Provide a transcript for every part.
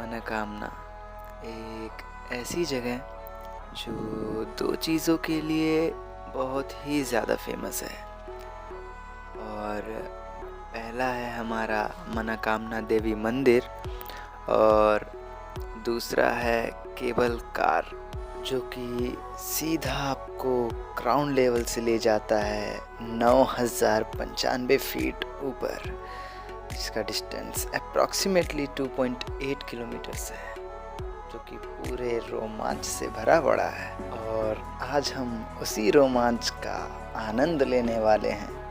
मनोकामना एक ऐसी जगह जो दो चीज़ों के लिए बहुत ही ज़्यादा फेमस है। और पहला है हमारा मनोकामना देवी मंदिर और दूसरा है केबल कार, जो कि सीधा आपको ग्राउंड लेवल से ले जाता है 9095 फीट ऊपर, जिसका डिस्टेंस अप्रॉक्सीमेटली 2.8 किलोमीटर्स है, जो कि पूरे रोमांच से भरा पड़ा है। और आज हम उसी रोमांच का आनंद लेने वाले हैं।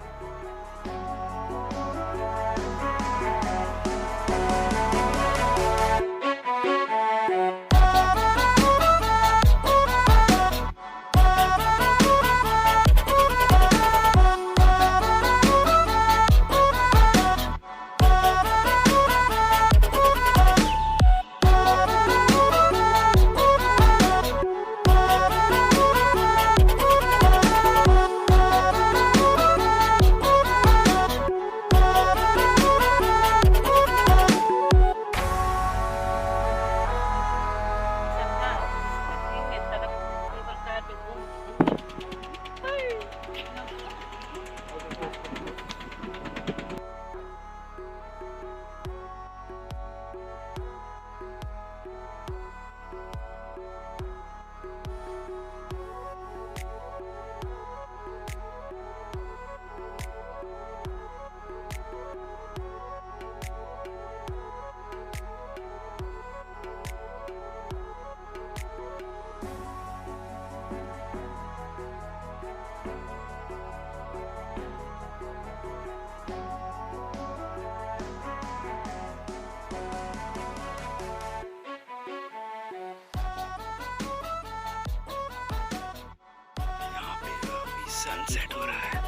सनसेट हो रहा है।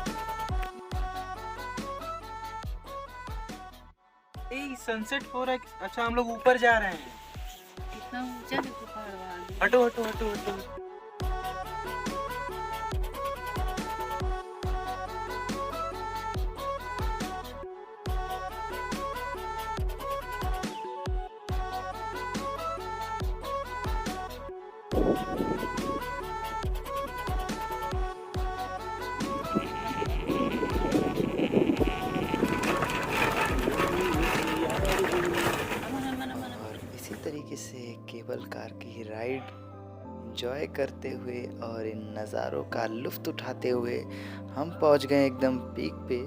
सनसेट हो रहा है। अच्छा, हम लोग ऊपर जा रहे हैं। कितना ऊंचा देखो पहाड़ वहां। हटो हटो हटो हटो। और इसी तरीके से केबल कार की राइड एंजॉय करते हुए और इन नज़ारों का लुत्फ़ उठाते हुए हम पहुंच गए एकदम पीक पे,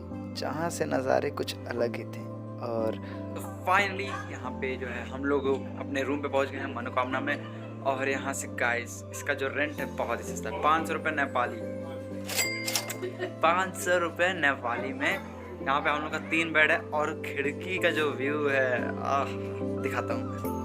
जहां से नज़ारे कुछ अलग ही थे। और तो फाइनली यहाँ पे जो है हम लोग अपने रूम पे पहुँच गए हैं मनोकामना में। और यहाँ से गाइस, इसका जो रेंट है बहुत ही सस्ता है, 500 रुपये नेपाली। 500 रुपये नेपाली में यहाँ पे हम लोग का 3 बेड है और खिड़की का जो व्यू है, दिखाता हूँ।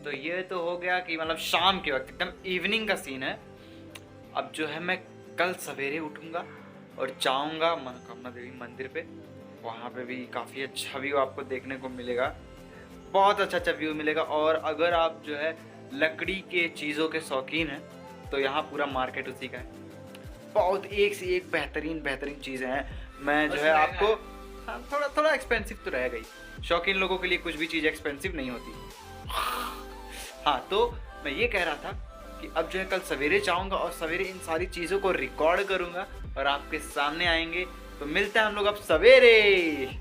तो ये तो हो गया कि मतलब शाम के वक्त एकदम इवनिंग का सीन है। अब जो है मैं कल सवेरे उठूंगा और जाऊंगा मनोकामना देवी मंदिर पे। वहाँ पे भी काफ़ी अच्छा व्यू आपको देखने को मिलेगा, बहुत अच्छा व्यू मिलेगा। और अगर आप जो है लकड़ी के चीज़ों के शौकीन हैं तो यहाँ पूरा मार्केट उसी का है। बहुत एक से एक बेहतरीन चीज़ें हैं। मैं जो है आपको, हाँ, थोड़ा एक्सपेंसिव तो रहेगा ही। शौकीन लोगों के लिए कुछ भी चीज़ एक्सपेंसिव नहीं होती। हाँ, तो मैं ये कह रहा था कि अब जो है कल सवेरे जाऊंगा और सवेरे इन सारी चीज़ों को रिकॉर्ड करूंगा और आपके सामने आएंगे। तो मिलते हैं हम लोग अब सवेरे।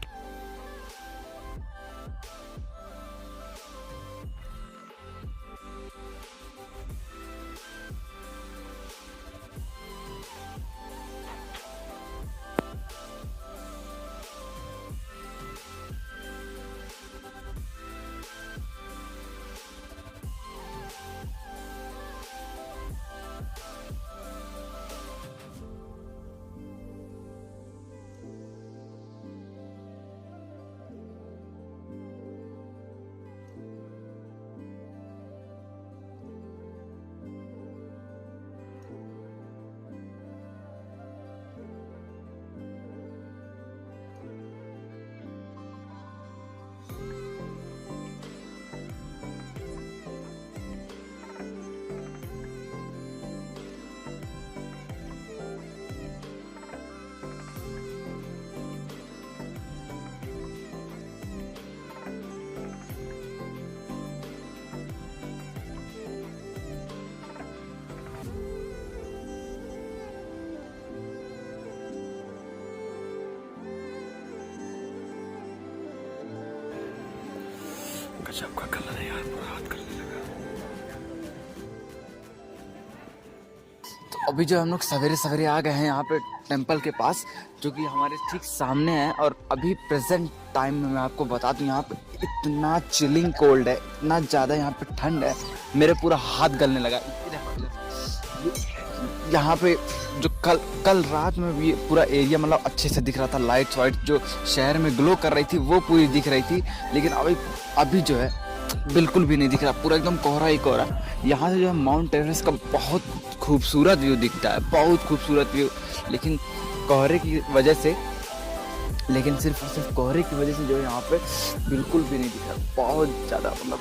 गजब का कलर है यार, पूरा हाथ गलने लगा। तो अभी जो हम लोग सवेरे सवेरे आ गए हैं यहाँ पे टेंपल के पास, जो कि हमारे ठीक सामने है। और अभी प्रेजेंट टाइम में मैं आपको बता दूं, यहाँ पे इतना चिलिंग कोल्ड है, इतना ज़्यादा यहाँ पे ठंड है, मेरे पूरा हाथ गलने लगा। यहाँ पे जो कल रात में भी पूरा एरिया मतलब अच्छे से दिख रहा था, लाइट्स वाइट जो शहर में ग्लो कर रही थी वो पूरी दिख रही थी, लेकिन अभी जो है बिल्कुल भी नहीं दिख रहा, पूरा एकदम कोहरा ही कोहरा। यहाँ से जो है माउंट एवरेस्ट का बहुत खूबसूरत व्यू दिखता है, बहुत खूबसूरत व्यू, लेकिन कोहरे की वजह से, सिर्फ और सिर्फ कोहरे की वजह से जो है यहाँ पे बिल्कुल भी नहीं दिख रहा। बहुत ज़्यादा मतलब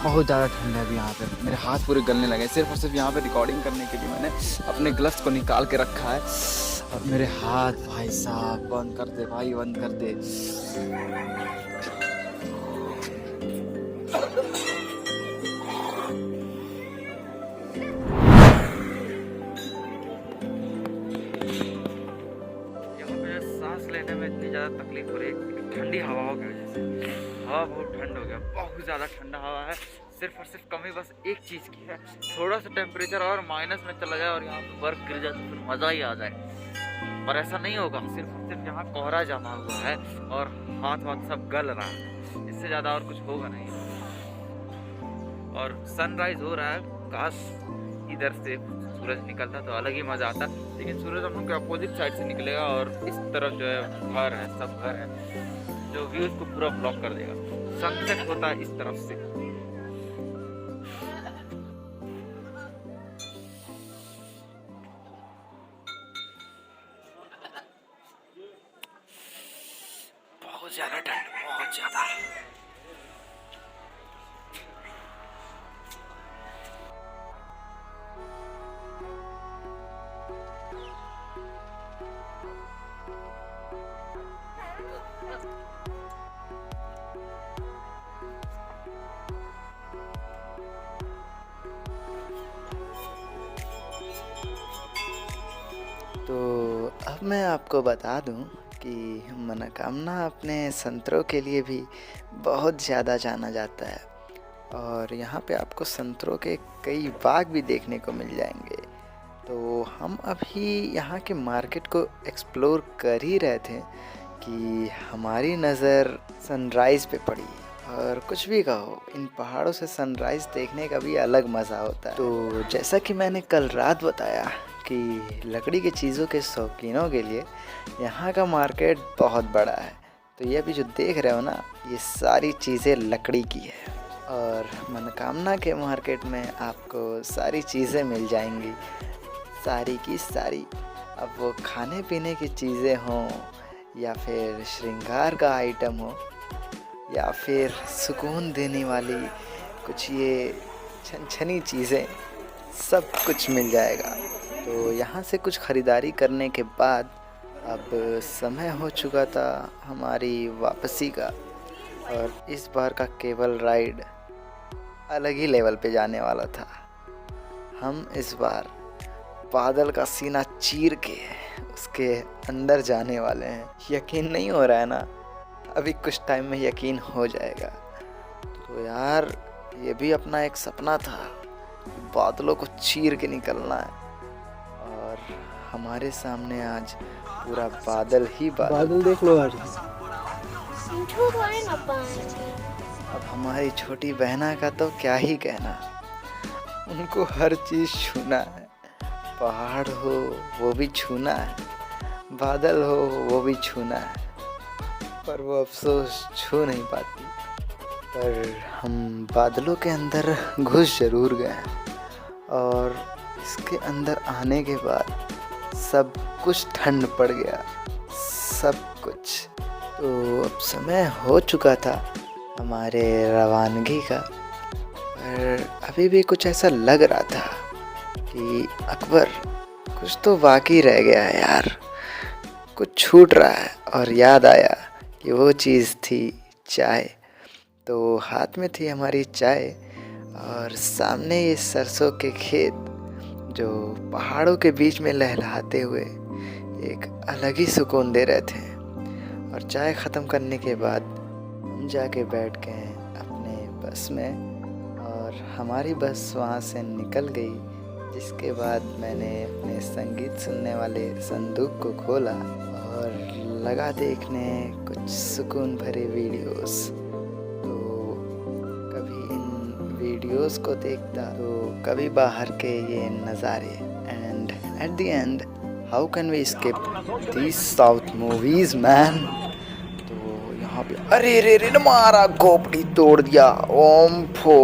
बहुत ज़्यादा ठंड है अभी यहाँ पे, मेरे हाथ पूरे गलने लगे। सिर्फ और सिर्फ यहाँ पे रिकॉर्डिंग करने के लिए मैंने अपने ग्लव्स को निकाल के रखा है, और मेरे हाथ भाई साहब बंद कर दे भाई, बंद कर दे। लेने में इतनी ज़्यादा तकलीफ हो रही है ठंडी हवाओं की वजह से। हवा बहुत ठंड हो गया, बहुत ज़्यादा ठंडा हवा है। सिर्फ और सिर्फ कमी बस एक चीज़ की है, थोड़ा सा टेम्परेचर और माइनस में चला जाए और यहाँ पे बर्फ़ गिर जाए तो फिर मज़ा ही आ जाए, पर ऐसा नहीं होगा। सिर्फ और सिर्फ यहाँ कोहरा जमा हुआ है और हाथ वाथ सब गल रहा है, इससे ज़्यादा और कुछ होगा नहीं। और सनराइज़ हो रहा है, काश इधर से सूरज निकलता तो अलग ही मज़ा आता, लेकिन सूरज हम लोग के अपोजिट साइड से निकलेगा और इस तरफ जो है घर है, सब घर है, जो व्यूज को पूरा ब्लॉक कर देगा। सनसेट होता है इस तरफ से। बहुत ज़्यादा ठंड, बहुत ज़्यादा। तो अब मैं आपको बता दूं कि मनोकामना अपने संतरों के लिए भी बहुत ज़्यादा जाना जाता है, और यहाँ पे आपको संतरों के कई बाग भी देखने को मिल जाएंगे। तो हम अभी यहाँ के मार्केट को एक्सप्लोर कर ही रहे थे कि हमारी नज़र सनराइज़ पे पड़ी। और कुछ भी कहो, इन पहाड़ों से सनराइज़ देखने का भी अलग मज़ा होता है। तो जैसा कि मैंने कल रात बताया कि लकड़ी की चीज़ों के शौकीनों के लिए यहाँ का मार्केट बहुत बड़ा है। तो ये अभी जो देख रहे हो ना, ये सारी चीज़ें लकड़ी की है। और मनोकामना के मार्केट में आपको सारी चीज़ें मिल जाएंगी, सारी की सारी। अब वो खाने पीने की चीज़ें हों, या फिर श्रृंगार का आइटम हो, या फिर सुकून देने वाली कुछ ये छनछनी चीज़ें, सब कुछ मिल जाएगा। तो यहाँ से कुछ ख़रीदारी करने के बाद अब समय हो चुका था हमारी वापसी का, और इस बार का केबल राइड अलग ही लेवल पे जाने वाला था। हम इस बार बादल का सीना चीर के उसके अंदर जाने वाले हैं। यकीन नहीं हो रहा है ना? अभी कुछ टाइम में यकीन हो जाएगा। तो यार, ये भी अपना एक सपना था, बादलों को चीर के निकलना है। और हमारे सामने आज पूरा बादल ही बादल देख लो आज। अब हमारी छोटी बहना का तो क्या ही कहना, उनको हर चीज़ छूना है। पहाड़ हो वो भी छूना है, बादल हो वो भी छूना है, पर वो अफसोस छू नहीं पाती। पर हम बादलों के अंदर घुस जरूर गए, और इसके अंदर आने के बाद सब कुछ ठंड पड़ गया, सब कुछ। तो अब समय हो चुका था हमारे रवानगी का, पर अभी भी कुछ ऐसा लग रहा था कि अकबर, कुछ तो बाकी रह गया है यार, कुछ छूट रहा है। और याद आया कि वो चीज़ थी चाय। तो हाथ में थी हमारी चाय, और सामने ये सरसों के खेत जो पहाड़ों के बीच में लहलहाते हुए एक अलग ही सुकून दे रहे थे। और चाय ख़त्म करने के बाद हम जाके बैठ गए बस में और हमारी बस वहाँ से निकल गई। जिसके बाद मैंने अपने संगीत सुनने वाले संदूक को खोला और लगा देखने कुछ सुकून भरे वीडियोस। तो कभी इन वीडियोस को देखता तो कभी बाहर के ये नज़ारे। And at the end how can we skip these south movies man. तो यहाँ पे अरे रे रे मारा खोपड़ी तोड़ दिया ओम फो।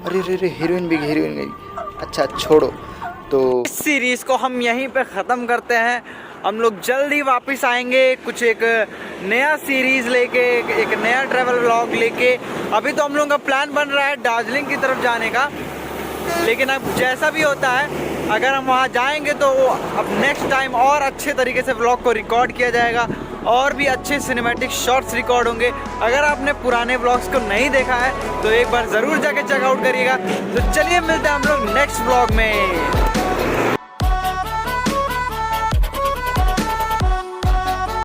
अरे रे रे हीरोइन भी गई। अच्छा छोड़ो। तो इस सीरीज़ को हम यहीं पे ख़त्म करते हैं। हम लोग जल्दी वापस आएंगे कुछ एक नया सीरीज़ लेके, एक नया ट्रैवल व्लॉग लेके। अभी तो हम लोगों का प्लान बन रहा है दार्जिलिंग की तरफ जाने का, लेकिन अब जैसा भी होता है अगर हम वहाँ जाएंगे तो अब नेक्स्ट टाइम और अच्छे तरीके से व्लॉग को रिकॉर्ड किया जाएगा और भी अच्छे सिनेमैटिक शॉट्स रिकॉर्ड होंगे। अगर आपने पुराने व्लॉग्स को नहीं देखा है तो एक बार ज़रूर जाके चेकआउट करिएगा। तो चलिए मिलते हैं हम लोग नेक्स्ट व्लॉग में।